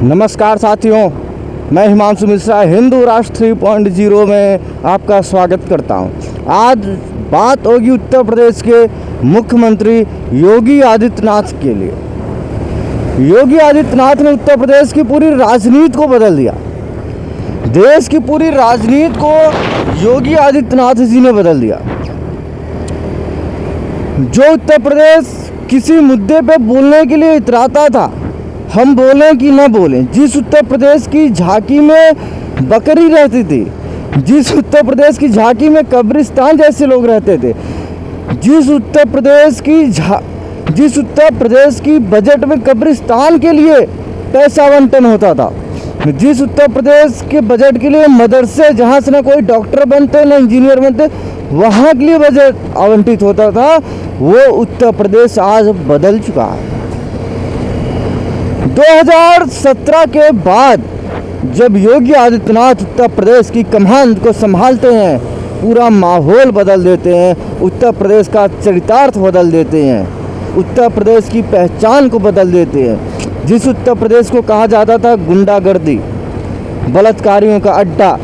नमस्कार साथियों, मैं हिमांशु मिश्रा हिंदू राष्ट्र 3.0 में आपका स्वागत करता हूं। आज बात होगी उत्तर प्रदेश के मुख्यमंत्री योगी आदित्यनाथ के लिए। योगी आदित्यनाथ ने उत्तर प्रदेश की पूरी राजनीति को बदल दिया। देश की पूरी राजनीति को योगी आदित्यनाथ जी ने बदल दिया। जो उत्तर प्रदेश किसी मुद्दे पे बोलने के लिए इतराता था, हम बोलें कि न बोलें, जिस उत्तर प्रदेश की झांकी में बकरी रहती थी, जिस उत्तर प्रदेश की झांकी में कब्रिस्तान जैसे लोग रहते थे, जिस उत्तर प्रदेश की बजट में कब्रिस्तान के लिए पैसा आवंटन होता था, जिस उत्तर प्रदेश के बजट के लिए मदरसे जहाँ से न कोई डॉक्टर बनते न इंजीनियर बनते, वहाँ के लिए बजट आवंटित होता था, वो उत्तर प्रदेश आज बदल चुका है। 2017 के बाद जब योगी आदित्यनाथ उत्तर प्रदेश की कमान को संभालते हैं, पूरा माहौल बदल देते हैं, उत्तर प्रदेश का चरितार्थ बदल देते हैं, उत्तर प्रदेश की पहचान को बदल देते हैं। जिस उत्तर प्रदेश को कहा जाता था गुंडागर्दी, बलात्कारियों का अड्डा,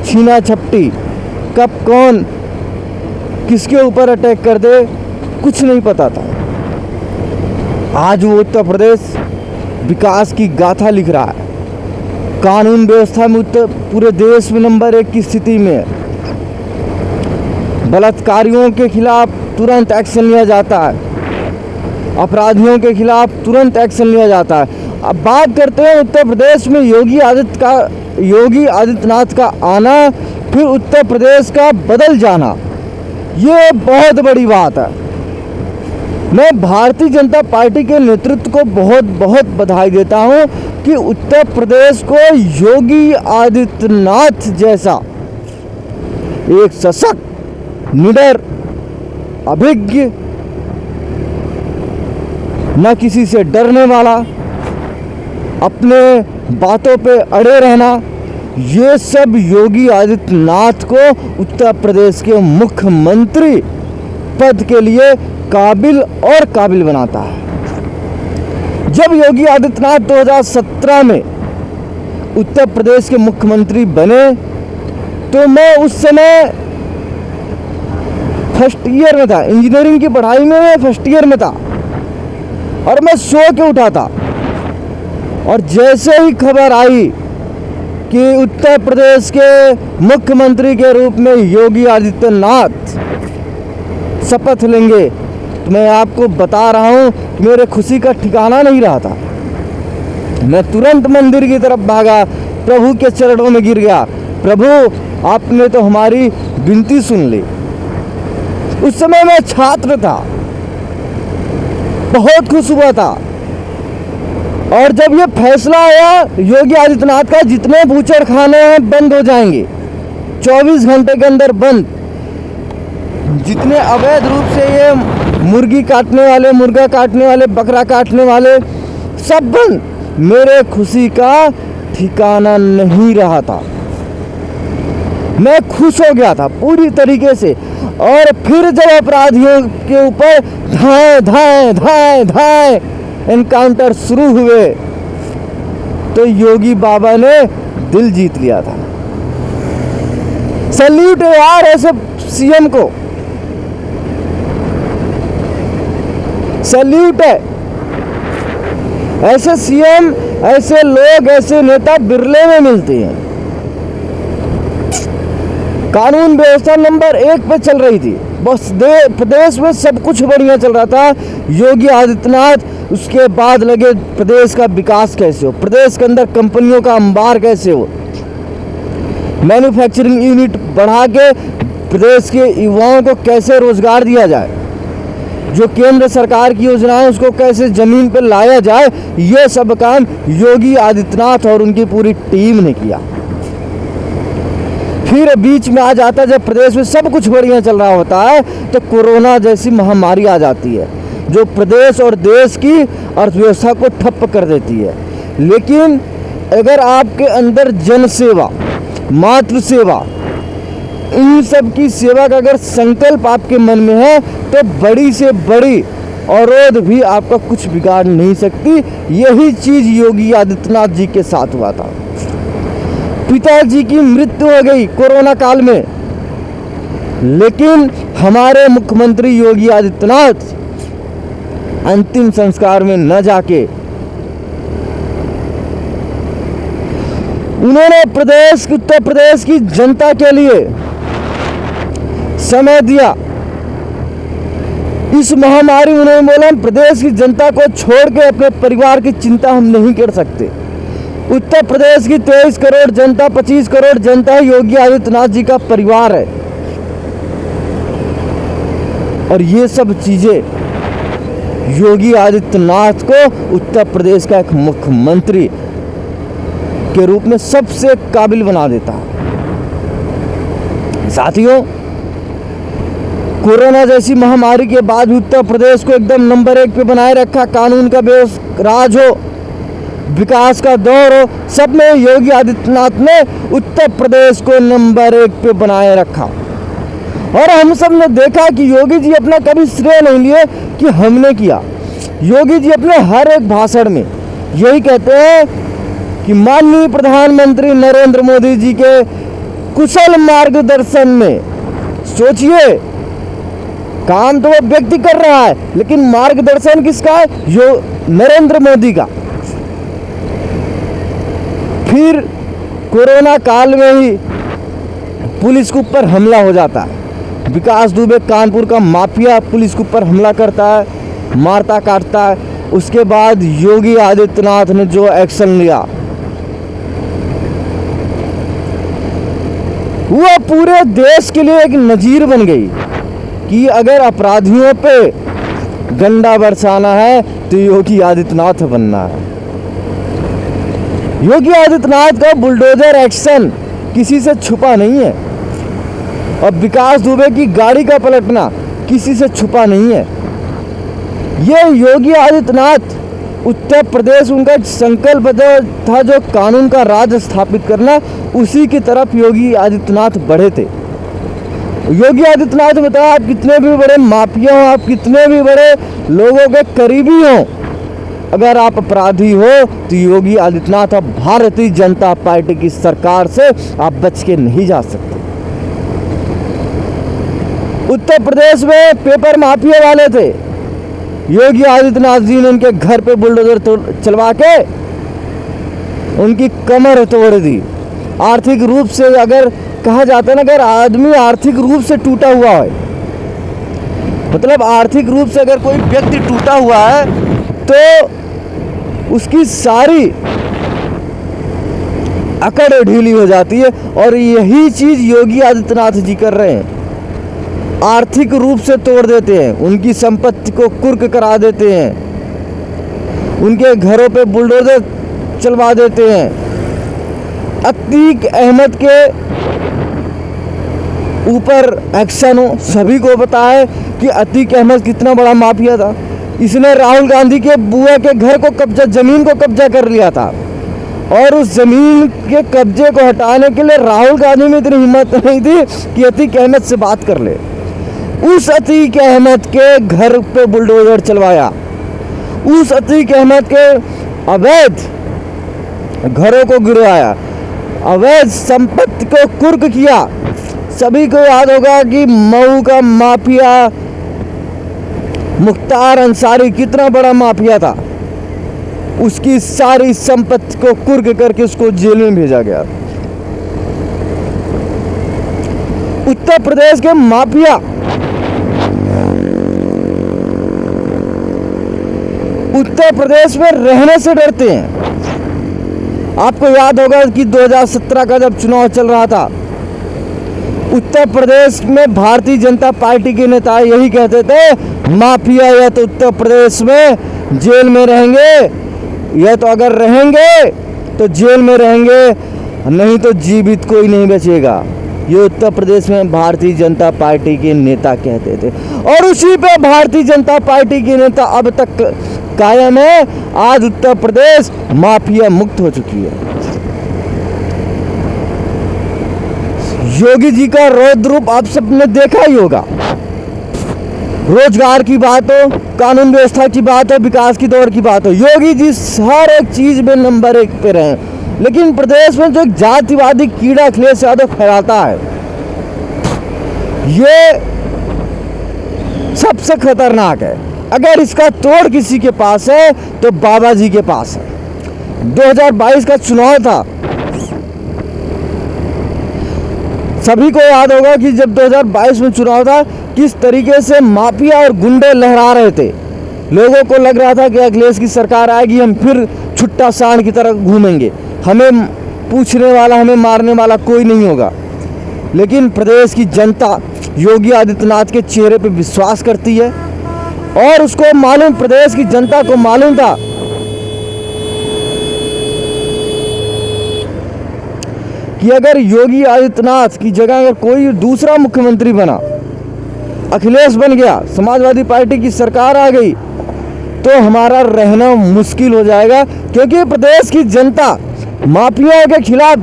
छीना झपटी, कब कौन किसके ऊपर अटैक कर दे कुछ नहीं पता था, आज वो उत्तर प्रदेश विकास की गाथा लिख रहा है। कानून व्यवस्था में उत्तर पूरे देश में नंबर 1 की स्थिति में है। बलात्कारियों के खिलाफ तुरंत एक्शन लिया जाता है, अपराधियों के खिलाफ तुरंत एक्शन लिया जाता है। अब बात करते हैं उत्तर प्रदेश में योगी आदित्यनाथ का आना, फिर उत्तर प्रदेश का बदल जाना, ये बहुत बड़ी बात है। मैं भारतीय जनता पार्टी के नेतृत्व को बहुत बहुत बधाई देता हूं कि उत्तर प्रदेश को योगी आदित्यनाथ जैसा एक सशक्त, निडर, अभिज्ञ, न किसी से डरने वाला, अपने बातों पे अड़े रहना, ये सब योगी आदित्यनाथ को उत्तर प्रदेश के मुख्यमंत्री पद के लिए काबिल बनाता है। जब योगी आदित्यनाथ 2017 में उत्तर प्रदेश के मुख्यमंत्री बने तो मैं उस समय फर्स्ट ईयर में था, इंजीनियरिंग की पढ़ाई में मैं फर्स्ट ईयर में था और मैं सो के उठा था। और जैसे ही खबर आई कि उत्तर प्रदेश के मुख्यमंत्री के रूप में योगी आदित्यनाथ शपथ लेंगे, तो मैं आपको बता रहा हूं कि मेरे खुशी का ठिकाना नहीं रहा था। मैं तुरंत मंदिर की तरफ भागा, प्रभु के चरणों में गिर गया। प्रभु, आपने तो हमारी विनती सुन ली। उस समय मैं छात्र था, बहुत खुश हुआ था। और जब ये फैसला आया योगी आदित्यनाथ का, जितने बूचड़ खाने हैं बंद हो जाएंगे, 24 घंटे के अंदर बंद, जितने अवैध रूप से ये मुर्गी काटने वाले, मुर्गा काटने वाले, बकरा काटने वाले, सब बंद। मेरे खुशी का ठिकाना नहीं रहा था। मैं खुश हो गया था पूरी तरीके से। और फिर जब अपराधियों के ऊपर धाए एनकाउंटर शुरू हुए तो योगी बाबा ने दिल जीत लिया था। सैल्यूट है यार ऐसे सीएम को, सैल्यूट है। ऐसे सीएम, ऐसे लोग, ऐसे नेता बिरले में मिलते हैं। कानून व्यवस्था नंबर 1 पे चल रही थी, बस प्रदेश में सब कुछ बढ़िया चल रहा था। योगी आदित्यनाथ उसके बाद लगे प्रदेश का विकास कैसे हो, प्रदेश के अंदर कंपनियों का अंबार कैसे हो, मैन्युफैक्चरिंग यूनिट बढ़ा के प्रदेश के युवाओं को कैसे रोजगार दिया जाए, जो केंद्र सरकार की योजनाएं उसको कैसे जमीन पर लाया जाए, ये सब काम योगी आदित्यनाथ और उनकी पूरी टीम ने किया। फिर बीच में आ जाता है जब प्रदेश में सब कुछ बढ़िया चल रहा होता है तो कोरोना जैसी महामारी आ जाती है, जो प्रदेश और देश की अर्थव्यवस्था को ठप कर देती है। लेकिन अगर आपके अंदर जन सेवा, मातृ सेवा, इन सब की सेवा का अगर संकल्प आपके मन में है तो बड़ी से बड़ी अवरोध भी आपका कुछ बिगाड़ नहीं सकती। यही चीज योगी आदित्यनाथ जी के साथ हुआ था। पिताजी की मृत्यु हो गई कोरोना काल में, लेकिन हमारे मुख्यमंत्री योगी आदित्यनाथ अंतिम संस्कार में न जाके उन्होंने उत्तर प्रदेश की जनता के लिए समय दिया। इस महामारी उन्होंने बोला, हम प्रदेश की जनता को छोड़ के अपने परिवार की चिंता हम नहीं कर सकते। उत्तर प्रदेश की 23 करोड़ जनता, 25 करोड़ जनता योगी आदित्यनाथ जी का परिवार है। और ये सब चीजें योगी आदित्यनाथ को उत्तर प्रदेश का एक मुख्यमंत्री के रूप में सबसे काबिल बना देता है। साथियों, कोरोना जैसी महामारी के बाद भी उत्तर प्रदेश को एकदम नंबर 1 पे बनाए रखा। कानून का राज हो, विकास का दौर हो, सब में योगी आदित्यनाथ ने उत्तर प्रदेश को नंबर 1 पे बनाए रखा। और हम सब ने देखा कि योगी जी अपना कभी श्रेय नहीं लिए कि हमने किया। योगी जी अपने हर एक भाषण में यही कहते हैं कि माननीय प्रधानमंत्री नरेंद्र मोदी जी के कुशल मार्गदर्शन में, सोचिए काम तो वो व्यक्ति कर रहा है, लेकिन मार्गदर्शन किसका है? नरेंद्र मोदी का। फिर कोरोना काल में ही पुलिस के ऊपर हमला हो जाता है। विकास दुबे कानपुर का माफिया पुलिस के ऊपर हमला करता है, मारता काटता है। उसके बाद योगी आदित्यनाथ ने जो एक्शन लिया वो पूरे देश के लिए एक नजीर बन गई कि अगर अपराधियों पे गंडा बरसाना है तो योगी आदित्यनाथ बनना है। योगी आदित्यनाथ का बुलडोजर एक्शन किसी से छुपा नहीं है, और विकास दुबे की गाड़ी का पलटना किसी से छुपा नहीं है। ये योगी आदित्यनाथ उत्तर प्रदेश, उनका संकल्प था जो कानून का राज स्थापित करना, उसी की तरफ योगी आदित्यनाथ बढ़े थे। योगी आदित्यनाथ ने बताया, आप कितने भी बड़े माफिया हो, आप कितने भी बड़े लोगों के करीबी हो, अगर आप अपराधी हो तो योगी आदित्यनाथ अब भारतीय जनता पार्टी की सरकार से आप बच के नहीं जा सकते। उत्तर प्रदेश में पेपर माफिया वाले थे, योगी आदित्यनाथ जी ने उनके घर पे बुलडोजर चलवा के उनकी कमर तोड़ दी। आर्थिक रूप से अगर कहा जाता है ना, अगर आदमी आर्थिक रूप से टूटा हुआ है, मतलब आर्थिक रूप से अगर कोई व्यक्ति टूटा हुआ है तो उसकी सारी अकड़ ढीली हो जाती है। और यही चीज योगी आदित्यनाथ जी कर रहे हैं। आर्थिक रूप से तोड़ देते हैं, उनकी संपत्ति को कुर्क करा देते हैं, उनके घरों पे बुलडोजर चलवा देते हैं। अतीक अहमद के ऊपर एक्शन हो, सभी को पता है कि अतीक अहमद कितना बड़ा माफिया था। इसने राहुल गांधी के बुआ के घर को कब्जा, जमीन को कब्जा कर लिया था, और उस जमीन के कब्जे को हटाने के लिए राहुल गांधी में इतनी हिम्मत नहीं थी कि अतीक अहमद से बात कर ले। उस अतीक अहमद के घर पे बुलडोजर चलवाया, उस अतीक अहमद के अवैध घरों को गिरवाया, अवैध संपत्ति को कुर्क किया। सभी को याद होगा कि मऊ का माफिया मुख्तार अंसारी कितना बड़ा माफिया था। उसकी सारी संपत्ति को कुर्क करके उसको जेल में भेजा गया। उत्तर प्रदेश के माफिया उत्तर प्रदेश में रहने से डरते हैं। आपको याद होगा कि 2017 का जब चुनाव चल रहा था, उत्तर प्रदेश में भारतीय जनता पार्टी के नेता यही कहते थे, माफिया या तो उत्तर प्रदेश में जेल में रहेंगे, या तो अगर रहेंगे तो जेल में रहेंगे, नहीं तो जीवित कोई नहीं बचेगा। ये उत्तर प्रदेश में भारतीय जनता पार्टी के नेता कहते थे, और उसी पे भारतीय जनता पार्टी के नेता अब तक कायम है। आज उत्तर प्रदेश माफिया मुक्त हो चुकी है। योगी जी का रौद्र रूप आप सबने देखा ही होगा। रोजगार की बात हो, कानून व्यवस्था की बात हो, विकास की दौड़ की बात हो, योगी जी हर एक चीज में नंबर 1 पे रहे। लेकिन प्रदेश में जो जातिवादी कीड़ा अखिलेश यादव फैलाता है, ये सबसे खतरनाक है। अगर इसका तोड़ किसी के पास है तो बाबा जी के पास है। 2022 का चुनाव था, सभी को याद होगा कि जब 2022 में चुनाव था, किस तरीके से माफिया और गुंडे लहरा रहे थे। लोगों को लग रहा था कि अखिलेश की सरकार आएगी, हम फिर छुट्टा सांड की तरह घूमेंगे, हमें पूछने वाला, हमें मारने वाला कोई नहीं होगा। लेकिन प्रदेश की जनता योगी आदित्यनाथ के चेहरे पे विश्वास करती है और उसको मालूम, प्रदेश की जनता को मालूम था कि अगर योगी आदित्यनाथ की जगह अगर कोई दूसरा मुख्यमंत्री बना, अखिलेश बन गया, समाजवादी पार्टी की सरकार आ गई, तो हमारा रहना मुश्किल हो जाएगा। क्योंकि प्रदेश की जनता माफियाओं के खिलाफ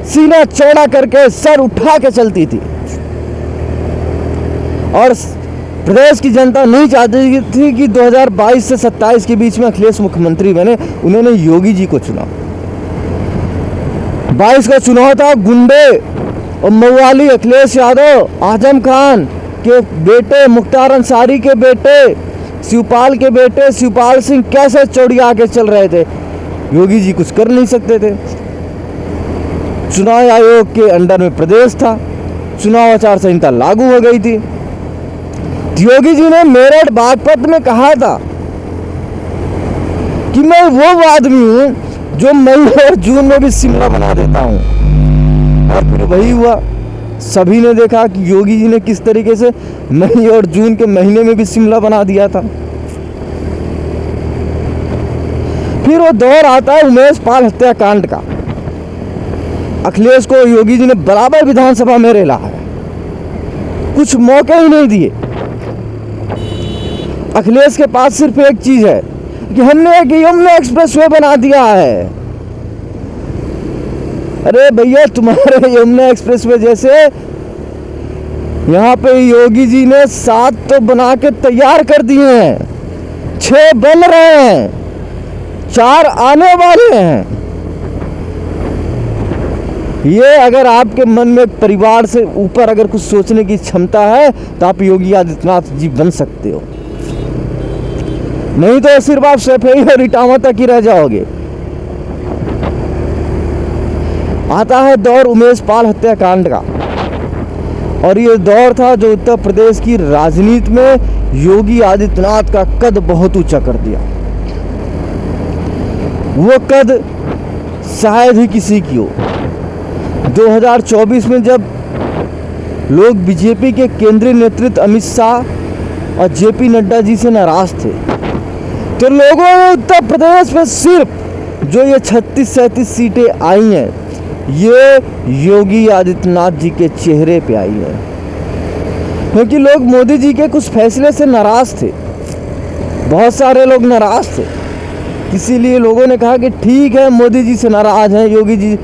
सीना चौड़ा करके सर उठा के चलती थी और प्रदेश की जनता नहीं चाहती थी कि 2022 से 27 के बीच में अखिलेश मुख्यमंत्री बने। उन्होंने योगी जी को चुना। 22 का चुनाव था, गुंडे और मऊवाली अखिलेश यादव, आजम खान के बेटे, मुख्तार अंसारी के बेटे, शिवपाल के बेटे शिवपाल सिंह कैसे चौड़िया के चल रहे थे। योगी जी कुछ कर नहीं सकते थे। चुनाव आयोग के अंडर में प्रदेश था, चुनाव आचार संहिता लागू हो गई थी। योगी जी ने मेरठ बागपत में कहा था कि मैं वो आदमी हूं जो मई और जून में भी शिमला बना देता हूं, और फिर वही हुआ। सभी ने देखा कि योगी जी ने किस तरीके से मई और जून के महीने में भी शिमला बना दिया था। फिर वो दौर आता है उमेश पाल हत्याकांड का। अखिलेश को योगी जी ने बराबर विधानसभा में रेला है, कुछ मौके ही नहीं दिए। अखिलेश के पास सिर्फ एक चीज है कि हमने एक यमुना एक्सप्रेसवे बना दिया है। अरे भैया, तुम्हारे यमुना एक्सप्रेसवे जैसे यहाँ पे योगी जी ने 7 तो बना के तैयार कर दिए हैं, 6 बन रहे हैं, 4 आने वाले हैं। ये अगर आपके मन में परिवार से ऊपर अगर कुछ सोचने की क्षमता है तो आप योगी आदित्यनाथ जी बन सकते हो, नहीं तो सिर्फ आप सफेई और इटावा तक ही रह जाओगे। आता है दौर उमेश पाल हत्याकांड का, और ये दौर था जो उत्तर प्रदेश की राजनीति में योगी आदित्यनाथ का कद बहुत ऊंचा कर दिया। वो कद शायद ही किसी की हो। 2024 में जब लोग बीजेपी के केंद्रीय नेतृत्व अमित शाह और जेपी नड्डा जी से नाराज थे, तो लोगों ने उत्तर प्रदेश में सिर्फ जो ये 36-37 सीटें आई हैं, ये योगी आदित्यनाथ जी के चेहरे पे आई है। क्योंकि लोग मोदी जी के कुछ फैसले से नाराज थे, बहुत सारे लोग नाराज थे। इसीलिए लोगों ने कहा कि ठीक है, मोदी जी से नाराज हैं, योगी जी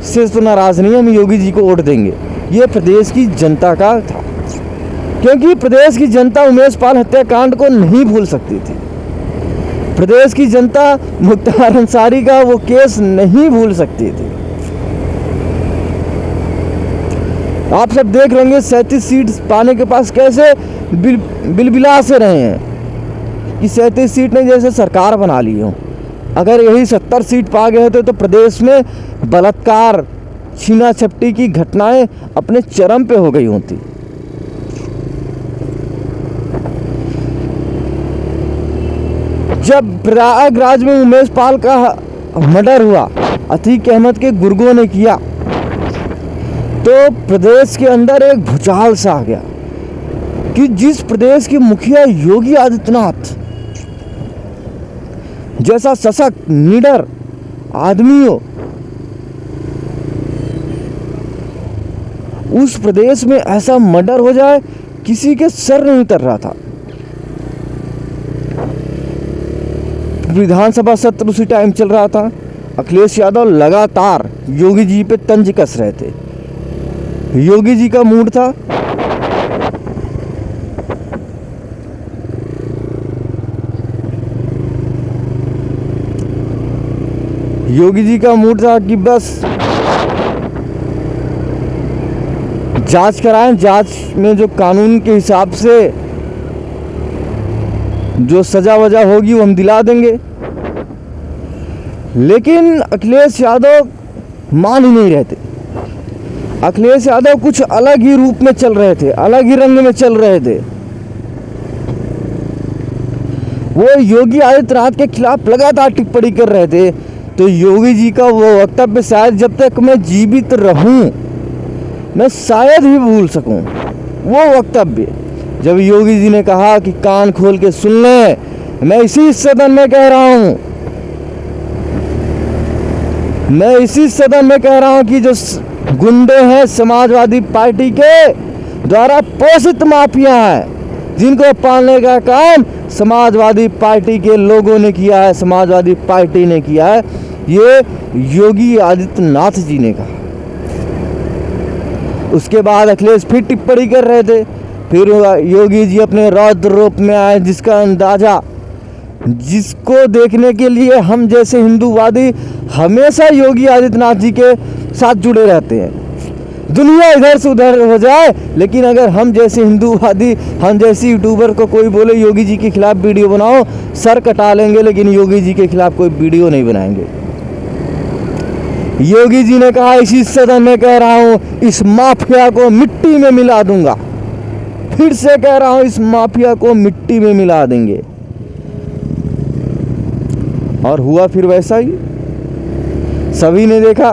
से तो नाराज नहीं, हम योगी जी को वोट देंगे। ये प्रदेश की जनता का था, क्योंकि प्रदेश की जनता उमेश पाल हत्याकांड को नहीं भूल सकती थी। प्रदेश की जनता मुख्तार अंसारी का वो केस नहीं भूल सकती थी। आप सब देख लेंगे 37 सीट पाने के पास कैसे बिलबिला से रहे हैं कि 37 सीट ने जैसे सरकार बना ली हो। अगर यही 70 सीट पा गए होते तो प्रदेश में बलात्कार, छीना झपटी की घटनाएं अपने चरम पे हो गई होती। जब प्रयागराज में उमेश पाल का मर्डर हुआ, अतीक अहमद के गुर्गों ने किया, तो प्रदेश के अंदर एक भूचाल सा आ गया कि जिस प्रदेश के मुखिया योगी आदित्यनाथ जैसा सशक्त निडर आदमी हो, उस प्रदेश में ऐसा मर्डर हो जाए, किसी के सर नहीं उतर रहा था। विधानसभा सत्र उसी टाइम चल रहा था। अखिलेश यादव लगातार योगी जी पे तंज कस रहे थे। योगी जी का मूड था योगी जी का मूड था कि बस जांच कराएं, जांच में जो कानून के हिसाब से जो सजा वजा होगी वो हम दिला देंगे। लेकिन अखिलेश यादव मान ही नहीं रहे थे। अखिलेश यादव कुछ अलग ही रूप में चल रहे थे, अलग ही रंग में चल रहे थे। वो योगी आदित्यनाथ के खिलाफ लगातार टिप्पणी कर रहे थे। तो योगी जी का वो वक्तव्य शायद जब तक मैं जीवित रहूं मैं शायद ही भूल सकूं। वो वक्तव्य जब योगी जी ने कहा कि कान खोल के सुन ले, मैं इसी सदन में कह रहा हूं, मैं इसी सदन में कह रहा हूं कि जो गुंडे हैं समाजवादी पार्टी के द्वारा पोषित माफिया हैं, जिनको पालने का काम समाजवादी पार्टी के लोगों ने किया है, समाजवादी पार्टी ने किया है। ये योगी आदित्यनाथ जी ने कहा। उसके बाद अखिलेश फिर टिप्पणी कर रहे थे। फिर योगी जी अपने रौद्र रूप में आए, जिसका अंदाजा, जिसको देखने के लिए हम जैसे हिंदूवादी हमेशा योगी आदित्यनाथ जी के साथ जुड़े रहते हैं। दुनिया इधर से उधर हो जाए, लेकिन अगर हम जैसे हिंदूवादी, हम जैसे यूट्यूबर को कोई बोले योगी जी के खिलाफ वीडियो बनाओ, सर कटा लेंगे, लेकिन योगी जी के खिलाफ कोई वीडियो नहीं बनाएंगे। योगी जी ने कहा, इसी सदन में कह रहा हूं, इस माफिया को मिट्टी में मिला दूंगा। फिर से कह रहा हूं, इस माफिया को मिट्टी में मिला देंगे। और हुआ फिर वैसा ही। सभी ने देखा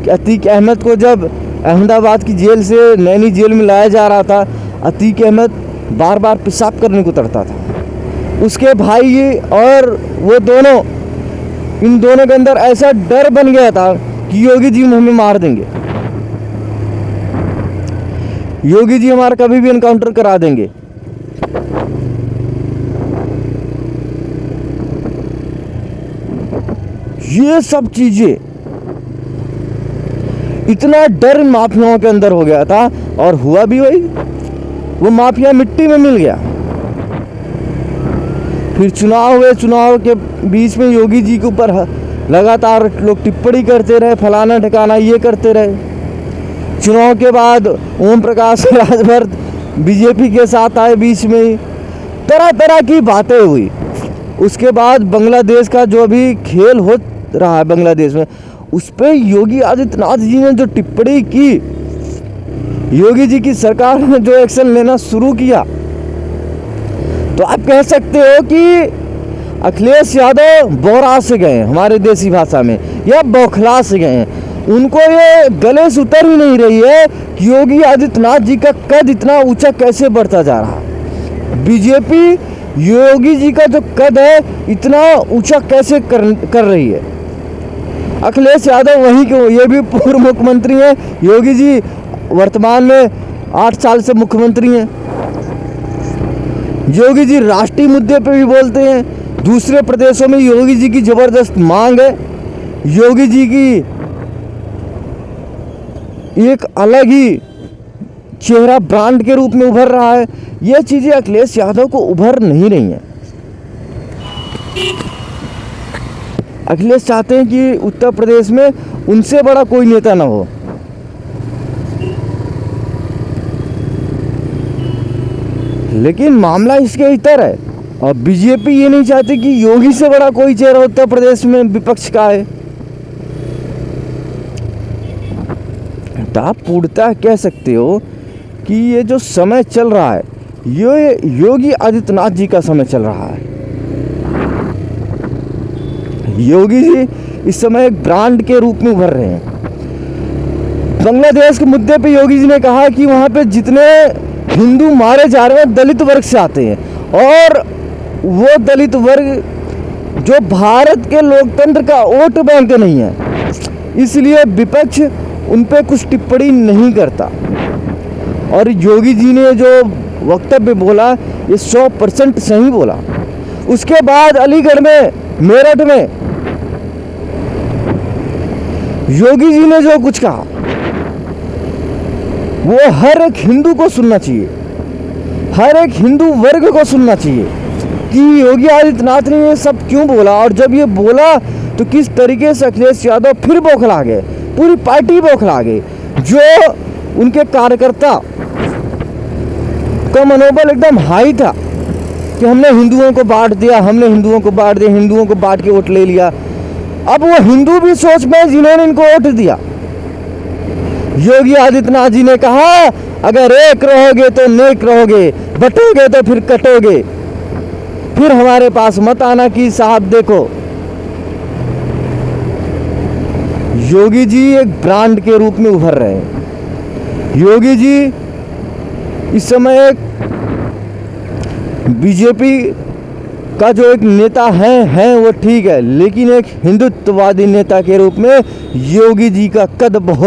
कि अतीक अहमद को जब अहमदाबाद की जेल से नैनी जेल में लाया जा रहा था, अतीक अहमद बार बार पेशाब करने को उतरता था। उसके भाई और वो दोनों, इन दोनों के अंदर ऐसा डर बन गया था कि योगी जी हमें मार देंगे, योगी जी हमारा कभी भी एनकाउंटर करा देंगे। ये सब चीजें, इतना डर माफियाओं के अंदर हो गया था। और हुआ भी वही, वो माफिया मिट्टी में मिल गया। फिर चुनाव हुए, चुनाव के बीच में योगी जी के ऊपर लगातार लोग टिप्पणी करते रहे, फलाना ठिकाना ये करते रहे। चुनाव के बाद ओम प्रकाश राजभर बीजेपी के साथ आए, बीच में ही तरह तरह की बातें हुई। उसके बाद बांग्लादेश का जो भी खेल हो रहा है बांग्लादेश में, उस पर योगी आदित्यनाथ जी ने जो टिप्पणी की, योगी जी की सरकार ने जो एक्शन लेना शुरू किया, तो आप कह सकते हो कि अखिलेश यादव बोरा से गए, हमारे देसी भाषा में, या बौखला से गए हैं। उनको ये गले से उतर ही नहीं रही है कि योगी आदित्यनाथ जी का कद इतना ऊंचा कैसे बढ़ता जा रहा है। बीजेपी योगी जी का जो कद है इतना ऊंचा कैसे कर रही है। अखिलेश यादव वहीं के, ये भी पूर्व मुख्यमंत्री हैं। योगी जी वर्तमान में 8 साल से मुख्यमंत्री हैं। योगी जी राष्ट्रीय मुद्दे पे भी बोलते हैं। दूसरे प्रदेशों में योगी जी की जबरदस्त मांग है। योगी जी की एक अलग ही चेहरा ब्रांड के रूप में उभर रहा है। ये चीजें अखिलेश यादव को उभर नहीं रही हैं। अखिलेश चाहते हैं कि उत्तर प्रदेश में उनसे बड़ा कोई नेता ना हो। लेकिन मामला इसके इतर है, और बीजेपी ये नहीं चाहती कि योगी से बड़ा कोई चेहरा उत्तर प्रदेश में विपक्ष का है। तो आप पूर्णतः कह सकते हो कि ये जो समय चल रहा है, ये योगी आदित्यनाथ जी का समय चल रहा है। योगी जी इस समय एक ब्रांड के रूप में उभर रहे हैं। बांग्लादेश के मुद्दे पे योगी जी ने कहा कि वहाँ पे जितने हिंदू मारे जा रहे हैं दलित वर्ग से आते हैं, और वो दलित वर्ग जो भारत के लोकतंत्र का वोट बैंक नहीं है, इसलिए विपक्ष उन पे कुछ टिप्पणी नहीं करता। और योगी जी ने जो वक्तव्य बोला ये 100% सही बोला। उसके बाद अलीगढ़ में, मेरठ में योगी जी ने जो कुछ कहा वो हर एक हिंदू को सुनना चाहिए, हर एक हिंदू वर्ग को सुनना चाहिए कि योगी आदित्यनाथ ने ये सब क्यों बोला। और जब ये बोला तो किस तरीके से अखिलेश यादव फिर बौखला गए, पूरी पार्टी बौखला गई। जो उनके कार्यकर्ता का मनोबल एकदम हाई था कि हमने हिंदुओं को बांट दिया, हमने हिंदुओं को बांट दिया, हिंदुओं को बांट के वोट ले लिया। अब वो हिंदू भी सोच में जिन्होंने इनको वोट दिया। योगी आदित्यनाथ जी ने कहा अगर एक रहोगे तो नेक रहोगे, बटोगे तो फिर कटोगे, फिर हमारे पास मत आना कि साहब देखो। योगी जी एक ब्रांड के रूप में उभर रहे हैं। योगी जी इस समय एक बीजेपी का जो एक नेता है वो ठीक है, लेकिन एक हिंदुत्ववादी नेता के रूप में योगी जी का कद बहुत